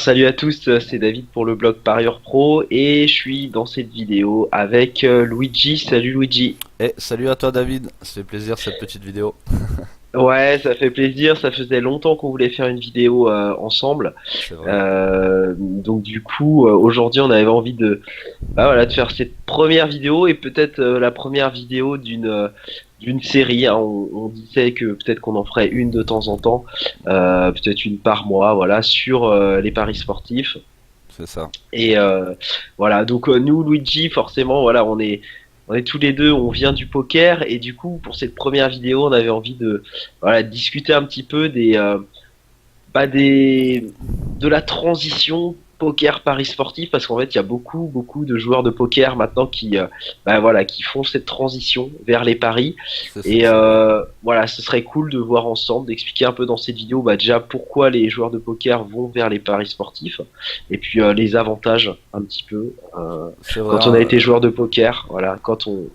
Salut à tous, c'est David pour le blog Parieur Pro et je suis dans cette vidéo avec Luigi. Salut Luigi. Et salut à toi David, ça fait plaisir cette petite vidéo. Ouais, ça fait plaisir, ça faisait longtemps qu'on voulait faire une vidéo ensemble. C'est vrai. Donc du coup, aujourd'hui on avait envie de faire cette première vidéo et peut-être la première vidéo d'une série, hein. On disait que peut-être qu'on en ferait une de temps en temps, peut-être une par mois, voilà, sur les paris sportifs. C'est ça. Et voilà, donc nous, Luigi, forcément, voilà, on est tous les deux, on vient du poker, et du coup, pour cette première vidéo, on avait envie de, voilà, discuter un petit peu de la transition poker paris sportif, parce qu'en fait il y a beaucoup de joueurs de poker maintenant qui font cette transition vers les paris. C'est ça, Et c'est vrai. voilà, ce serait cool de voir ensemble, d'expliquer un peu dans cette vidéo, déjà pourquoi les joueurs de poker vont vers les paris sportifs, et puis les avantages un petit peu C'est vrai. quand on a été joueur de poker, voilà, quand on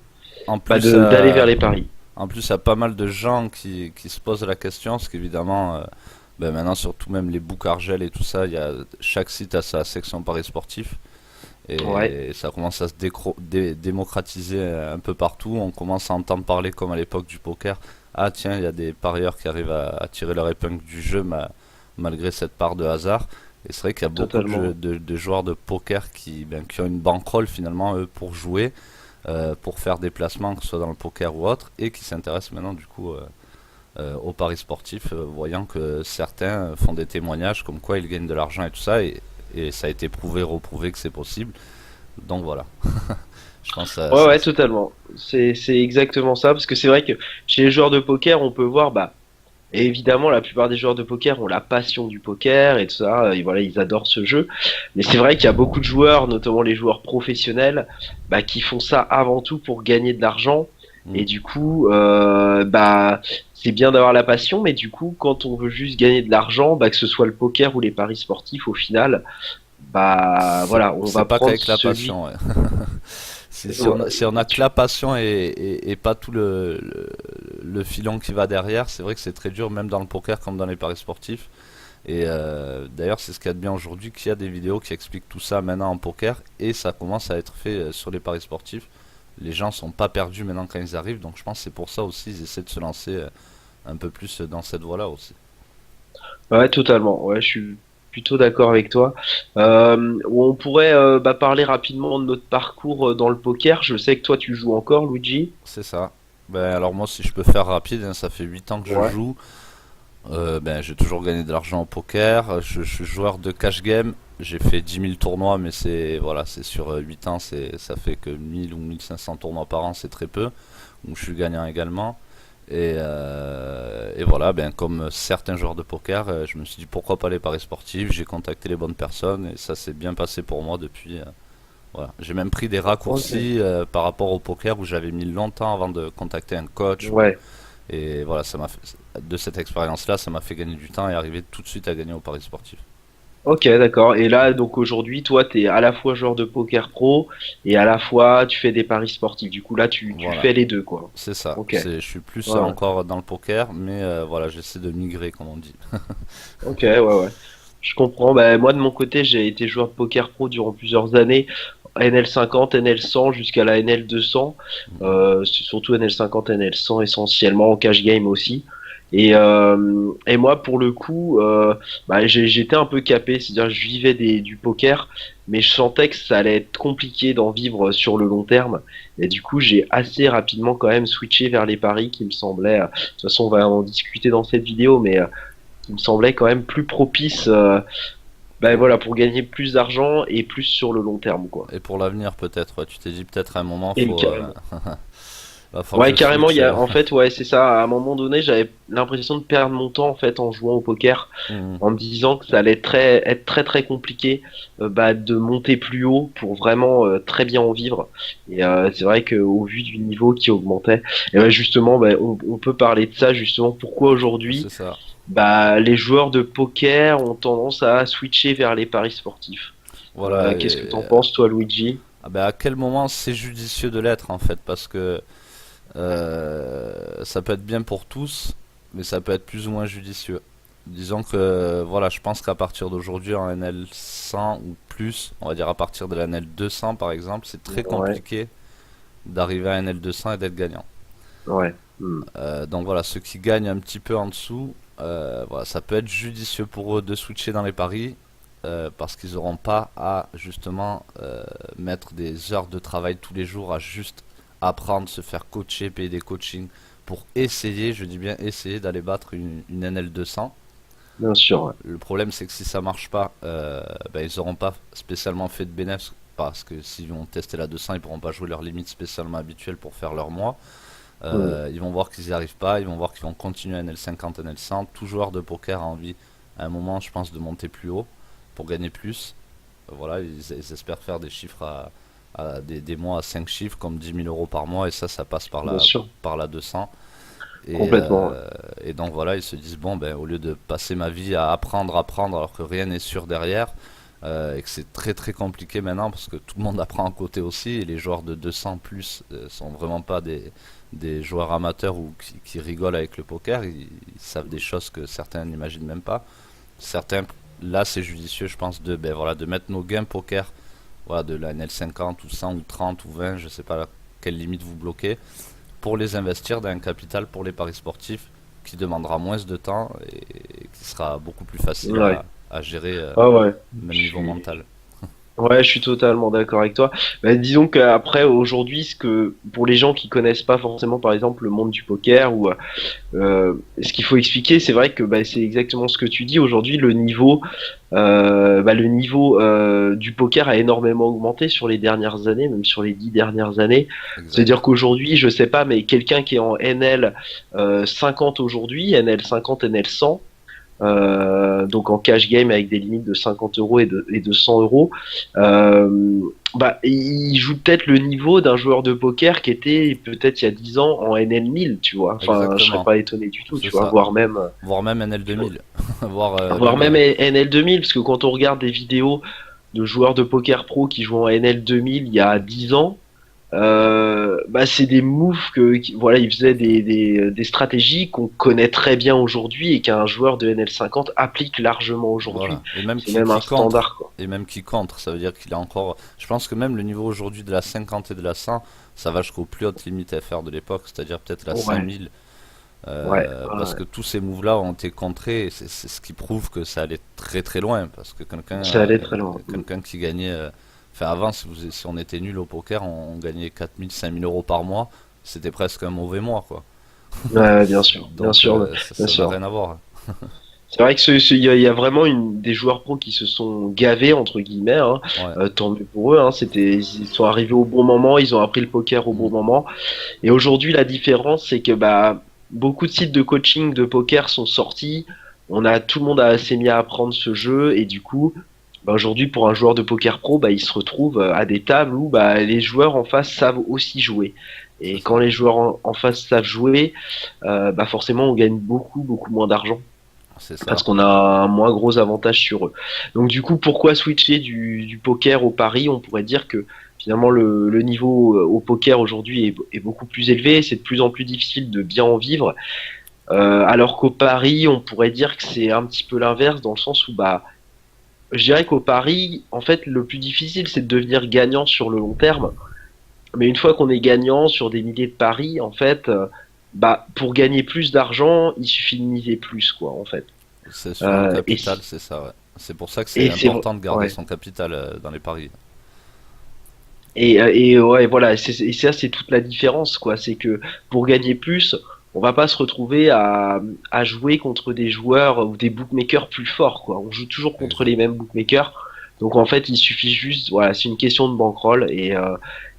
En plus, d'aller vers les paris. il y a pas mal de gens qui se posent la question, parce qu'évidemment, maintenant surtout même les book Argel et tout ça, chaque site a sa section paris sportif. Ouais, Et ça commence à se démocratiser un peu partout. On commence à entendre parler comme à l'époque du poker. Ah tiens, il y a des parieurs qui arrivent à tirer leur épingle du jeu malgré cette part de hasard. Et c'est vrai qu'il y a beaucoup totalement. de joueurs de poker qui ont une bankroll finalement eux pour jouer, pour faire des placements, que ce soit dans le poker ou autre, et qui s'intéressent maintenant du coup aux paris sportifs, voyant que certains font des témoignages comme quoi ils gagnent de l'argent et tout ça, et ça a été prouvé, reprouvé que c'est possible. Donc voilà, je pense que Ouais, ouais, totalement. C'est exactement ça, parce que c'est vrai que chez les joueurs de poker, on peut voir, bah, évidemment, la plupart des joueurs de poker ont la passion du poker et tout ça, et voilà, ils adorent ce jeu. Mais c'est vrai qu'il y a beaucoup de joueurs, notamment les joueurs professionnels, bah, qui font ça avant tout pour gagner de l'argent. mm, Et du coup, c'est bien d'avoir la passion, mais du coup, quand on veut juste gagner de l'argent, bah, que ce soit le poker ou les paris sportifs, au final, bah, voilà, on c'est va pas prendre qu'avec la celui. passion. Ouais. Si on a que la passion et pas tout le filon qui va derrière, c'est vrai que c'est très dur, même dans le poker comme dans les paris sportifs. Et d'ailleurs, c'est ce qu'il y a de bien aujourd'hui, qu'il y a des vidéos qui expliquent tout ça maintenant en poker, et ça commence à être fait sur les paris sportifs. Les gens sont pas perdus maintenant quand ils arrivent, donc je pense que c'est pour ça aussi ils essaient de se lancer un peu plus dans cette voie-là aussi. Ouais, totalement. Ouais, je suis plutôt d'accord avec toi. On pourrait parler rapidement de notre parcours dans le poker. Je sais que toi, tu joues encore, Luigi. C'est ça. Ben, alors moi, si je peux faire rapide, hein, ça fait 8 ans que je Ouais. joue. Ben, j'ai toujours gagné de l'argent au poker. Je suis joueur de cash game. J'ai fait 10 000 tournois, mais c'est sur 8 ans, ça fait que 1000 ou 1500 tournois par an, c'est très peu. Donc je suis gagnant également. Et voilà, ben, comme certains joueurs de poker, je me suis dit pourquoi pas les paris sportifs. J'ai contacté les bonnes personnes et ça s'est bien passé pour moi depuis. Voilà. J'ai même pris des Ok. raccourcis par rapport au poker où j'avais mis longtemps avant de contacter un coach. Ouais. Et voilà, de cette expérience-là, ça m'a fait gagner du temps et arriver tout de suite à gagner au paris sportif. Ok, d'accord. Et là, donc aujourd'hui, toi, t'es à la fois joueur de poker pro et à la fois tu fais des paris sportifs. Du coup, là, tu Voilà, fais les deux, quoi. c'est ça. Ok. Je suis plus Ouais, ouais. encore dans le poker, mais voilà, j'essaie de migrer, comme on dit. Ok, ouais, ouais. Je comprends. Bah, moi, de mon côté, j'ai été joueur de poker pro durant plusieurs années. NL50, NL100 jusqu'à la NL200. C'est surtout NL50, NL100 essentiellement en cash game aussi. Et moi, pour le coup, j'étais un peu capé, c'est-à-dire je vivais du poker, mais je sentais que ça allait être compliqué d'en vivre sur le long terme. Et du coup, j'ai assez rapidement quand même switché vers les paris qui me semblaient, de toute façon, on va en discuter dans cette vidéo, mais qui me semblait quand même plus propice Pour, voilà, pour gagner plus d'argent et plus sur le long terme, quoi. et pour l'avenir, peut-être. Ouais, tu t'es dit peut-être à un moment, Et carrément. va falloir que Ouais, je carrément, switch. en fait, ouais, c'est ça. À un moment donné, j'avais l'impression de perdre mon temps, en fait, en jouant au poker, Mhm. en me disant que ça allait être très, très compliqué, de monter plus haut pour vraiment très bien en vivre. Et c'est vrai qu'au vu du niveau qui augmentait, et ouais, justement, on peut parler de ça, justement, pourquoi aujourd'hui, C'est ça. les joueurs de poker ont tendance à switcher vers les paris sportifs. Voilà. Qu'est-ce que t'en penses, toi, Luigi? Ah ben, à quel moment c'est judicieux de l'être, en fait, parce que ça peut être bien pour tous, mais ça peut être plus ou moins judicieux. Disons que voilà, je pense qu'à partir d'aujourd'hui en NL 100 ou plus, on va dire à partir de la NL 200 par exemple, c'est très Ouais, compliqué d'arriver à NL 200 et d'être gagnant. ouais. Hmm. Donc voilà, ceux qui gagnent un petit peu en dessous, voilà, ça peut être judicieux pour eux de switcher dans les paris parce qu'ils n'auront pas à justement mettre des heures de travail tous les jours à juste apprendre, se faire coacher, payer des coachings pour essayer, je dis bien essayer d'aller battre une NL 200. Bien sûr, ouais. Le problème c'est que si ça marche pas, ben, ils n'auront pas spécialement fait de bénéfice parce que s'ils vont tester la 200, ils pourront pas jouer leurs limites spécialement habituelles pour faire leur mois. Hmm. Ils vont voir qu'ils n'y arrivent pas, ils vont voir qu'ils vont continuer NL50, NL100. Tout joueur de poker a envie, à un moment, je pense, de monter plus haut pour gagner plus. Voilà, ils espèrent faire des chiffres des mois à 5 chiffres, comme 10 000 € par mois, et ça passe Bien sûr, par la 200. complètement. Ouais. Et donc voilà, ils se disent, bon, ben, au lieu de passer ma vie à apprendre, apprendre, alors que rien n'est sûr derrière, et que c'est très très compliqué maintenant parce que tout le monde apprend à côté aussi et les joueurs de 200 plus sont vraiment pas des joueurs amateurs ou qui rigolent avec le poker, ils savent des choses que certains n'imaginent même pas. Certains, là c'est judicieux je pense de, ben, voilà, de mettre nos gains poker voilà, de la NL50 ou 100 ou 30 ou 20, je sais pas quelle limite vous bloquez, pour les investir dans un capital pour les paris sportifs qui demandera moins de temps et qui sera beaucoup plus facile Ouais. à gérer, Ah ouais. même Je niveau suis. mental. Ouais, je suis totalement d'accord avec toi. Bah, disons qu'après, aujourd'hui, ce que pour les gens qui connaissent pas forcément, par exemple, le monde du poker ou ce qu'il faut expliquer, c'est vrai que bah, c'est exactement ce que tu dis. Aujourd'hui, le niveau du poker a énormément augmenté sur les dernières années, même sur les 10 dernières années. C'est-à-dire Exact. qu'aujourd'hui, je sais pas, mais quelqu'un qui est en NL 50 aujourd'hui, NL 50, NL 100, donc en cash game avec des limites de 50 euros et de 100 euros, bah, il joue peut-être le niveau d'un joueur de poker qui était peut-être il y a 10 ans en NL 1000, tu vois. Enfin, je serais Exactement. pas étonné du tout, C'est tu vois, ça. Voire même NL tu vois, 2000. Voire voire même Lug. NL 2000, parce que quand on regarde des vidéos de joueurs de poker pro qui jouent en NL 2000 il y a 10 ans, bah c'est des moves voilà, ils faisaient des stratégies qu'on connaît très bien aujourd'hui et qu'un joueur de NL50 applique largement aujourd'hui. Voilà. Et même C'est même un qui contre. standard, quoi. Et même qui contre. Ça veut dire qu'il a encore. Je pense que même le niveau aujourd'hui de la 50 et de la 100, ça va jusqu'aux plus hautes limites FR de l'époque, c'est-à-dire peut-être la Ouais, 5000. ouais, Parce ouais. que tous ces moves-là ont été contrés, et c'est ce qui prouve que ça allait très très loin. Parce que Ça allait très loin. quelqu'un qui gagnait. Enfin, avant, si on était nul au poker, on gagnait 4000, 5000 € par mois. C'était presque un mauvais mois, quoi. Ouais, bien sûr, bien Donc, sûr, bien ça n'a sûr. rien à voir. C'est vrai que il y a vraiment des joueurs pros qui se sont gavés entre guillemets, hein. Ouais. Tant mieux pour eux. Hein. Ils sont arrivés au bon moment, ils ont appris le poker au Mm. bon moment. Et aujourd'hui, la différence, c'est que bah beaucoup de sites de coaching de poker sont sortis. Tout le monde s'est mis à apprendre ce jeu et du coup, bah, aujourd'hui, pour un joueur de poker pro, bah il se retrouve à des tables où bah les joueurs en face savent aussi jouer. C'est Et quand ça. les joueurs en face savent jouer, bah forcément, on gagne beaucoup moins d'argent C'est parce ça. qu'on a un moins gros avantage sur eux. Donc du coup, pourquoi switcher du poker au pari? On pourrait dire que finalement le niveau au poker aujourd'hui est beaucoup plus élevé, c'est de plus en plus difficile de bien en vivre, alors qu'au pari, on pourrait dire que c'est un petit peu l'inverse dans le sens où bah je dirais qu'au pari, en fait, le plus difficile c'est de devenir gagnant sur le long terme, mais une fois qu'on est gagnant sur des milliers de paris, en fait, bah pour gagner plus d'argent, il suffit de miser plus quoi en fait. C'est sur un Et capital, c'est ça, ouais. C'est pour ça que c'est et c'est important de garder ouais. son capital dans les paris. Et ouais, voilà, et ça c'est toute la différence, quoi. C'est que pour gagner plus, on va pas se retrouver à jouer contre des joueurs ou des bookmakers plus forts, quoi. On joue toujours contre Exact. les mêmes bookmakers. Donc en fait, il suffit juste, voilà, c'est une question de bankroll et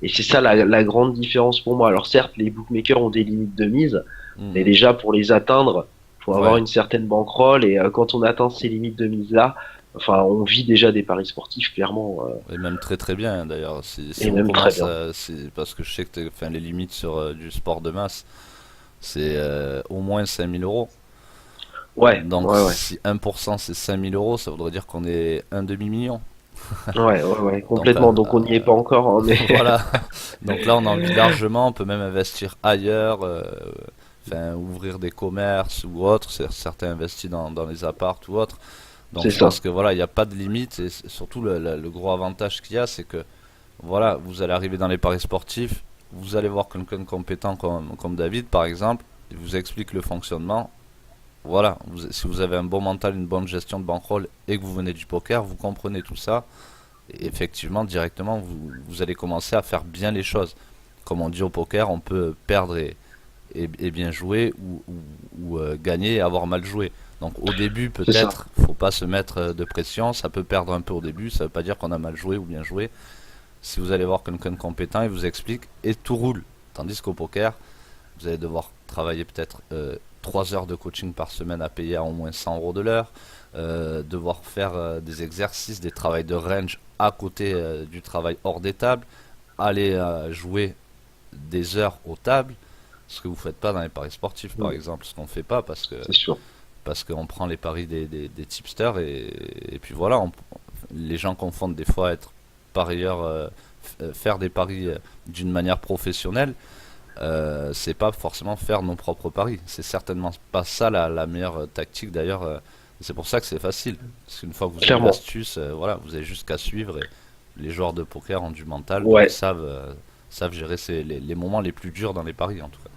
c'est ça la grande différence pour moi. Alors certes, les bookmakers ont des limites de mise, mais Mhm. déjà pour les atteindre, faut avoir Ouais. une certaine bankroll et quand on atteint ces limites de mise là, enfin, on vit déjà des paris sportifs clairement Et même très très bien d'ailleurs. Si et on même très commence bien. à. Parce que je sais que enfin, les limites sur du sport de masse, c'est au moins 5000 €. Ouais, Donc ouais, ouais. si 1% c'est 5000 €, ça voudrait dire qu'on est un demi-million. Ouais, Donc complètement. Donc on n'y est pas encore, hein, mais voilà. Donc là on en vit largement, on peut même investir ailleurs, enfin, ouvrir des commerces ou autres. Certains investissent dans les apparts ou autres. Donc C'est je ça. pense que voilà, il n'y a pas de limite et surtout le gros avantage qu'il y a, c'est que voilà, vous allez arriver dans les paris sportifs, vous allez voir quelqu'un de compétent comme David par exemple, il vous explique le fonctionnement. Voilà, si vous avez un bon mental, une bonne gestion de bankroll et que vous venez du poker, vous comprenez tout ça. Et effectivement, directement, vous allez commencer à faire bien les choses. Comme on dit au poker, on peut perdre et bien jouer ou gagner et avoir mal joué. Donc au début, C'est ça. peut-être, faut pas se mettre de pression. Ça peut perdre un peu au début. Ça veut pas dire qu'on a mal joué ou bien joué. Si vous allez voir quelqu'un de compétent, il vous explique et tout roule. Tandis qu'au poker, vous allez devoir travailler peut-être 3 heures de coaching par semaine à payer à au moins 100 euros de l'heure, devoir faire des exercices, des travails de range à côté du travail hors des tables, aller jouer des heures aux tables, ce que vous faites pas dans les paris sportifs par Mm. exemple, ce qu'on fait pas C'est sûr. parce qu'on prend les paris des tipsters et puis voilà, les gens confondent des fois être parieur, faire des paris d'une manière professionnelle. C'est pas forcément faire nos propres paris. C'est certainement pas ça la meilleure tactique d'ailleurs. C'est pour ça que c'est facile. Parce qu'une fois que vous avez Clairement. l'astuce, voilà, vous avez juste qu'à suivre. Et les joueurs de poker ont du mental, donc Ouais. savent gérer les moments les plus durs dans les paris en tout cas.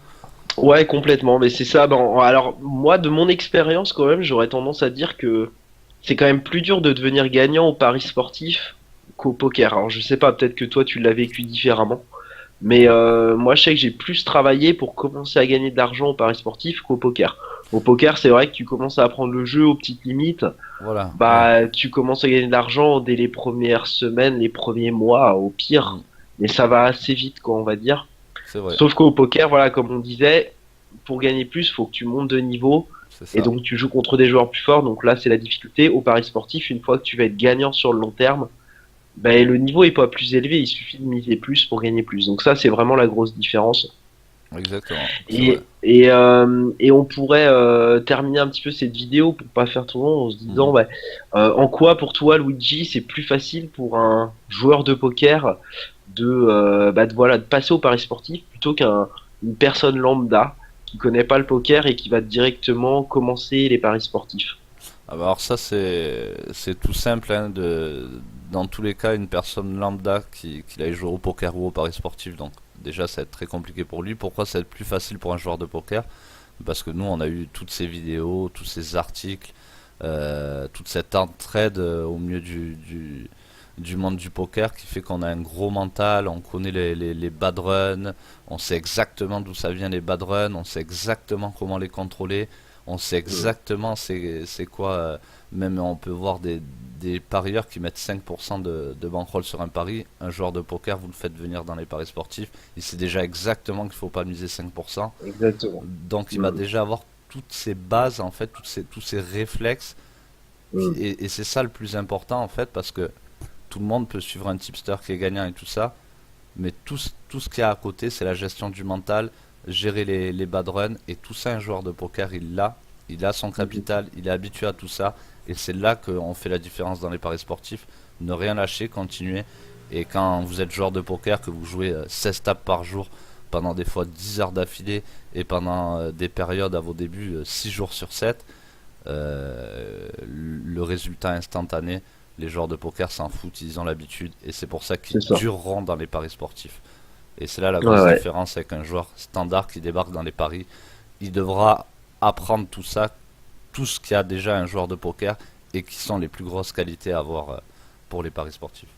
Ouais, complètement. Mais c'est ça. Ben, alors, moi, de mon expérience, quand même, j'aurais tendance à dire que c'est quand même plus dur de devenir gagnant au paris sportif qu'au poker. Alors, je sais pas, peut-être que toi, tu l'as vécu différemment. Mais moi, je sais que j'ai plus travaillé pour commencer à gagner de l'argent au paris sportif qu'au poker. Au poker, c'est vrai que tu commences à apprendre le jeu aux petites limites. Voilà, ouais. Bah, tu commences à gagner de l'argent dès les premières semaines, les premiers mois, au pire. Mm, Mais ça va assez vite, quoi, on va dire. c'est vrai, Sauf qu'au poker, voilà, comme on disait, pour gagner plus, faut que tu montes de niveau. c'est Et ça. donc, tu joues contre des joueurs plus forts. Donc là, c'est la difficulté. Au paris sportif, une fois que tu vas être gagnant sur le long terme, ben, le niveau est pas plus élevé. Il suffit de miser plus pour gagner plus. Donc ça, c'est vraiment la grosse différence. Exactement, c'est vrai. Et on pourrait terminer un petit peu cette vidéo pour pas faire trop long en se disant Mhm. ouais, en quoi pour toi Luigi c'est plus facile pour un joueur de poker voilà, de passer au pari sportif plutôt qu'une personne lambda qui connaît pas le poker et qui va directement commencer les paris sportifs. Ah bah alors ça c'est tout simple hein, dans tous les cas une personne lambda qui aille jouer au poker ou au paris sportif donc déjà ça va être très compliqué pour lui. Pourquoi ça va être plus facile pour un joueur de poker? Parce que nous on a eu toutes ces vidéos, tous ces articles, toute cette entraide au milieu du monde du poker qui fait qu'on a un gros mental, on connaît les bad runs, on sait exactement d'où ça vient les bad runs, on sait exactement comment les contrôler, on sait Mm. exactement c'est quoi, même on peut voir des parieurs qui mettent 5% de bankroll sur un pari, un joueur de poker vous le faites venir dans les paris sportifs, il sait déjà exactement qu'il ne faut pas miser 5%, Exactement. donc il va Mm. déjà avoir toutes ces bases en fait, tous ces réflexes, Mm. et c'est ça le plus important en fait parce que tout le monde peut suivre un tipster qui est gagnant et tout ça, mais tout ce qu'il y a à côté, c'est la gestion du mental, gérer les bad runs, et tout ça, un joueur de poker, il a son Mm. capital, il est habitué à tout ça, et c'est là qu'on fait la différence dans les paris sportifs. Ne rien lâcher, continuer, et quand vous êtes joueur de poker, que vous jouez 16 tables par jour, pendant des fois 10 heures d'affilée, et pendant des périodes à vos débuts 6 jours sur 7, le résultat instantané, les joueurs de poker s'en foutent, ils ont l'habitude et c'est pour ça C'est qu'ils ça. dureront dans les paris sportifs. Et c'est là la Ouais, grosse ouais. différence avec un joueur standard qui débarque dans les paris. Il devra apprendre tout ça, tout ce qu'il y a déjà un joueur de poker et qui sont les plus grosses qualités à avoir pour les paris sportifs.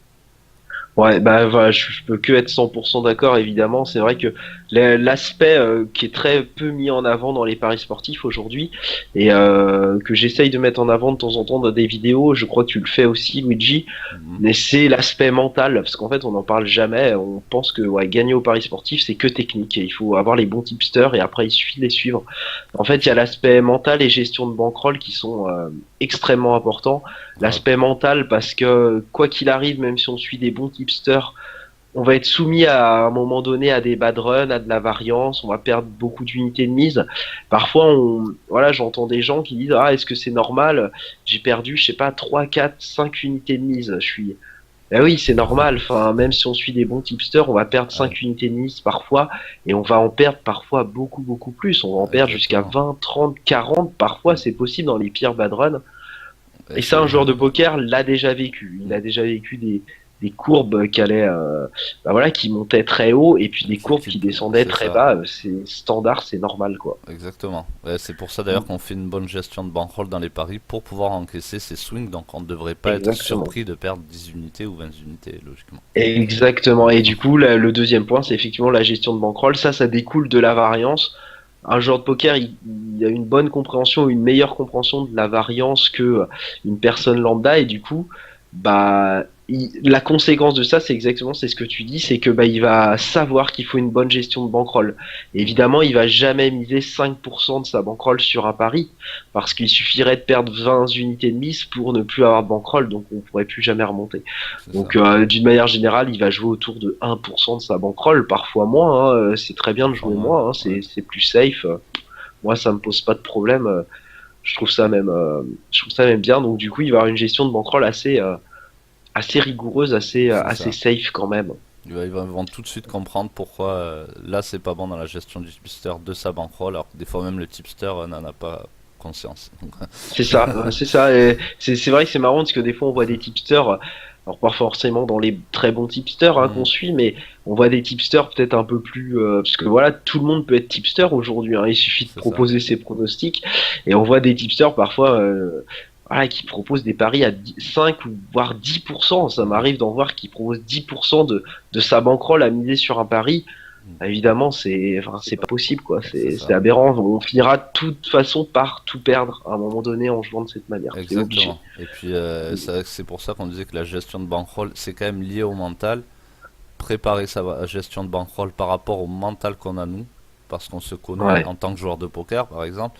Ouais, bah voilà, je peux que être 100% d'accord, évidemment. C'est vrai que l'aspect qui est très peu mis en avant dans les paris sportifs aujourd'hui, et que j'essaye de mettre en avant de temps en temps dans des vidéos, je crois que tu le fais aussi, Luigi, Mhm. mais c'est l'aspect mental, parce qu'en fait, on n'en parle jamais. On pense que ouais, gagner au paris sportif, c'est que technique, et il faut avoir les bons tipsters, et après, il suffit de les suivre. En fait, il y a l'aspect mental et gestion de bankroll qui sont extrêmement importants. Ah, L'aspect mental, parce que quoi qu'il arrive, même si on suit des bons tipsters, on va être soumis à un moment donné à des bad runs, à de la variance, on va perdre beaucoup d'unités de mise. Parfois, voilà, j'entends des gens qui disent, ah, est-ce que c'est normal? J'ai perdu, je sais pas, 3, 4, 5 unités de mise. bah oui, c'est normal. Enfin, même si on suit des bons tipsters, on va perdre Ouais, 5 unités de mise parfois, et on va en perdre parfois beaucoup, beaucoup plus. On va en perdre jusqu'à exactement. 20, 30, 40. Parfois, Mm. c'est possible dans les pires bad runs. Et Et ça, c'est un joueur de poker l'a déjà vécu. Il Mm. a déjà vécu des courbes qui allaient, bah voilà, qui montaient très haut, et puis des courbes qui descendaient c'est très ça. bas. C'est standard, c'est normal, quoi. Exactement. Ouais, c'est pour ça d'ailleurs qu'on fait une bonne gestion de bankroll dans les paris pour pouvoir encaisser ces swings. Donc on ne devrait pas être Exactement. surpris de perdre 10 unités ou 20 unités, logiquement. Exactement. Et du coup, le deuxième point, c'est effectivement la gestion de bankroll. Ça découle de la variance. Un joueur de poker, il a une bonne compréhension, une meilleure compréhension de la variance que une personne lambda, et du coup, bah, la conséquence de ça, c'est exactement, c'est ce que tu dis, c'est que bah, il va savoir qu'il faut une bonne gestion de bankroll. Évidemment, il va jamais miser 5% de sa bankroll sur un pari, parce qu'il suffirait de perdre 20 unités de mise pour ne plus avoir de bankroll, donc on pourrait plus jamais remonter. C'est ça. Donc, d'une manière générale, il va jouer autour de 1% de sa bankroll, parfois moins, hein. C'est très bien de Parfois jouer moins. moins, hein. Ouais. C'est plus safe. Moi, ça me pose pas de problème. Je trouve ça même, je trouve ça même bien. Donc, du coup, il va avoir une gestion de bankroll assez rigoureuse, C'est assez ça. safe quand même. Ils vont tout de suite comprendre pourquoi là c'est pas bon dans la gestion du tipster de sa bankroll, alors que des fois même le tipster n'en a pas conscience. C'est ça, c'est ça. Et c'est vrai que c'est marrant parce que des fois, on voit des tipsters. Alors pas forcément dans les très bons tipsters hein, qu'on Mhm. suit, mais on voit des tipsters peut-être un peu plus parce que voilà, tout le monde peut être tipster aujourd'hui. Hein, il suffit de C'est ça. proposer ses pronostics et on voit des tipsters parfois voilà, qui proposent des paris à 5 ou voire 10%. Ça Mhm. m'arrive d'en voir qui proposent 10% de sa bankroll à miser sur un pari. Mhm. Bah, évidemment, c'est pas possible quoi. C'est C'est ça. aberrant. On finira de toute façon par tout perdre à un moment donné en jouant de cette manière. C'est obligé. Exactement. Et puis c'est pour ça qu'on disait que la gestion de bankroll c'est quand même lié au mental. Préparer sa gestion de bankroll par rapport au mental qu'on a nous, parce qu'on se connaît Ouais. en tant que joueur de poker par exemple,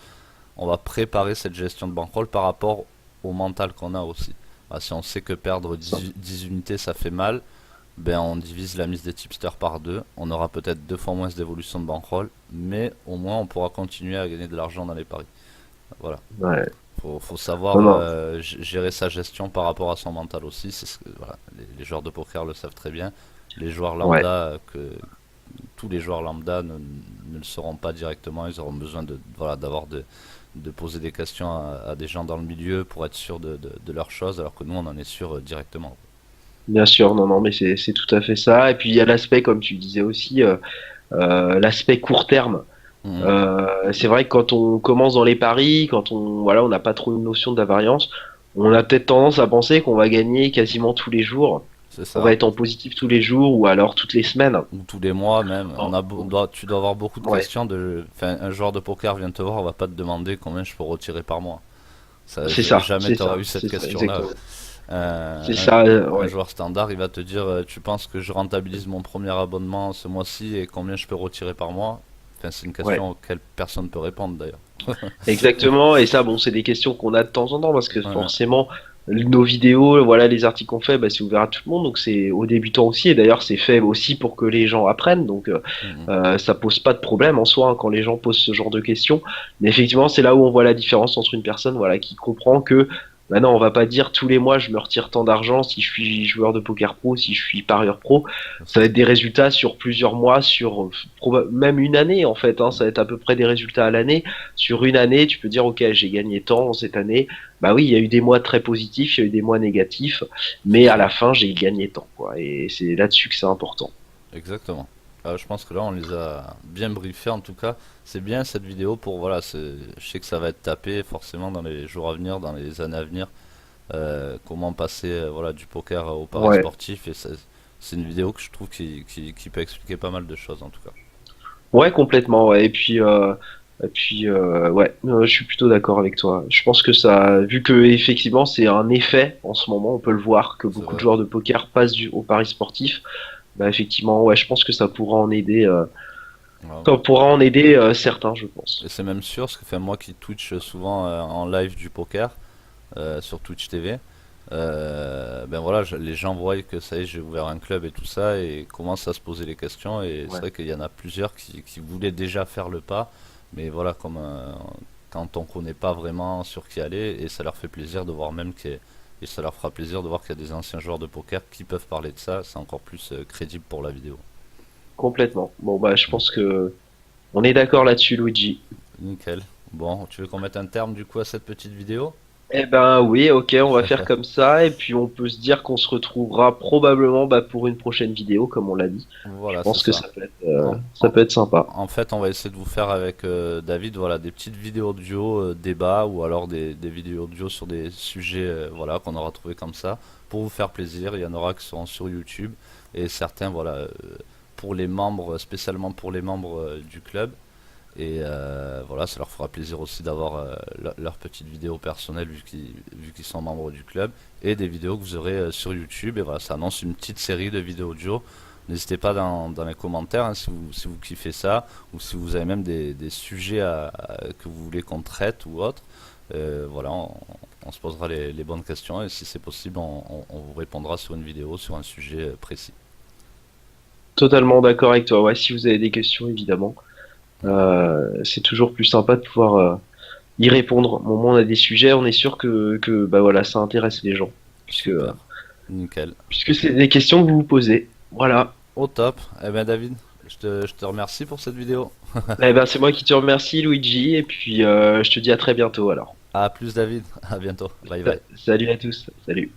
on va préparer cette gestion de bankroll par rapport au mental qu'on a aussi. Ah, si on sait que perdre Ça. 10 unités ça fait mal, ben on divise la mise des tipsters par deux, on aura peut-être deux fois moins d'évolution de bankroll, mais au moins on pourra continuer à gagner de l'argent dans les paris. Voilà. Ouais. Faut savoir Non, non. gérer sa gestion par rapport à son mental aussi. C'est ce que, voilà, les joueurs de poker le savent très bien. Les joueurs Ouais. lambda, tous les joueurs lambda ne le sauront pas directement. Ils auront besoin voilà, de poser des questions à des gens dans le milieu pour être sûr de leurs choses, alors que nous on en est sûr directement. Bien sûr, non, non, mais c'est tout à fait ça. Et puis il y a l'aspect, comme tu disais aussi, l'aspect court terme. Mhm. C'est vrai que quand on commence dans les paris, quand on n'a pas trop une notion de la variance, on a peut-être tendance à penser qu'on va gagner quasiment tous les jours. C'est On va ça. être en positif tous les jours ou alors toutes les semaines. Ou tous les mois même. Oh, Tu dois avoir beaucoup de ouais, questions enfin, un joueur de poker vient te voir, on va pas te demander combien je peux retirer par mois. Jamais tu auras eu cette c'est ça, question-là. exactement. C'est Euh, ça, un ouais, joueur standard, il va te dire tu penses que je rentabilise mon premier abonnement ce mois-ci et combien je peux retirer par mois? Enfin, c'est une ouais. question auquel personne peut répondre d'ailleurs. Exactement, et ça, bon, c'est des questions qu'on a de temps en temps parce que Ouais. forcément, nos vidéos, voilà, les articles qu'on fait, bah, c'est ouvert à tout le monde, donc c'est aux débutants aussi, et d'ailleurs, c'est fait aussi pour que les gens apprennent, donc Mhm. ça pose pas de problème en soi hein, quand les gens posent ce genre de questions. Mais effectivement, c'est là où on voit la différence entre une personne, voilà, qui comprend que maintenant, on va pas dire tous les mois je me retire tant d'argent si je suis joueur de poker pro, si je suis parieur pro. C'est Ça ça. va être des résultats sur plusieurs mois, sur même une année en fait. Hein, ça va être à peu près des résultats à l'année. Sur une année, tu peux dire ok, j'ai gagné tant cette année. Bah oui, il y a eu des mois très positifs, il y a eu des mois négatifs, C'est mais à ça. la fin, j'ai gagné tant quoi. Et c'est là-dessus que c'est important. Exactement. Je pense que là on les a bien briefés en tout cas. C'est bien cette vidéo pour voilà, je sais que ça va être tapé forcément dans les jours à venir, dans les années à venir. Comment passer voilà du poker au paris Ouais, sportif et c'est une vidéo que je trouve qui peut expliquer pas mal de choses en tout cas. ouais, complètement. Ouais. Et puis, ouais, je suis plutôt d'accord avec toi. Je pense que ça, vu que effectivement c'est un effet en ce moment, on peut le voir que C'est beaucoup de vrai. joueurs de poker passent au paris sportif. Bah effectivement, ouais, je pense que ça pourra en aider, Voilà. ça pourra en aider certains, je Et pense. c'est même sûr, parce que enfin, moi qui Twitch souvent en live du poker sur Twitch TV, ben voilà, les gens voient que ça y est, j'ai ouvert un club et tout ça, et commencent à se poser les questions. Et c'est Ouais, vrai qu'il y en a plusieurs qui voulaient déjà faire le pas, mais voilà, comme quand on connaît pas vraiment sur qui aller, et ça leur fait plaisir de voir même qu'il et ça leur fera plaisir de voir qu'il y a des anciens joueurs de poker qui peuvent parler de ça. C'est encore plus crédible pour la vidéo. Complètement. Bon, bah, je pense que on est d'accord là-dessus, Luigi. Nickel. Bon, tu veux qu'on mette un terme du coup à cette petite vidéo? Eh ben oui, ok, on va faire comme ça, et puis on peut se dire qu'on se retrouvera probablement bah, pour une prochaine vidéo, comme on l'a dit. Je Voilà, c'est pense que ça. En, ça en- peut être sympa. en fait, on va essayer de vous faire avec David, voilà, des petites vidéos audio débat ou alors des vidéos audio sur des sujets, voilà, qu'on aura trouvé comme ça pour vous faire plaisir. Il y en aura qui seront sur YouTube et certains, voilà, pour les membres, spécialement pour les membres du club. Et voilà, ça leur fera plaisir aussi d'avoir leur petite vidéo personnelle vu qu'ils sont membres du club et des vidéos que vous aurez sur YouTube. Et voilà, ça annonce une petite série de vidéos audio. N'hésitez pas dans les commentaires hein, si vous kiffez ça ou si vous avez même des sujets que vous voulez qu'on traite ou autre. Voilà, on se posera les bonnes questions et si c'est possible, on vous répondra sur une vidéo sur un sujet précis. Totalement d'accord avec toi. Ouais, si vous avez des questions, évidemment, c'est toujours plus sympa de pouvoir y répondre. Au moins, on a des sujets, on est sûr que bah voilà, ça intéresse les gens, puisque Super, nickel. puisque c'est des questions que vous vous posez. Voilà. Au top. Eh bien David, je te remercie pour cette vidéo. Eh ben, c'est moi qui te remercie, Luigi, et puis je te dis à très bientôt alors. À plus David, à bientôt. Bye bye. Salut à tous. Salut.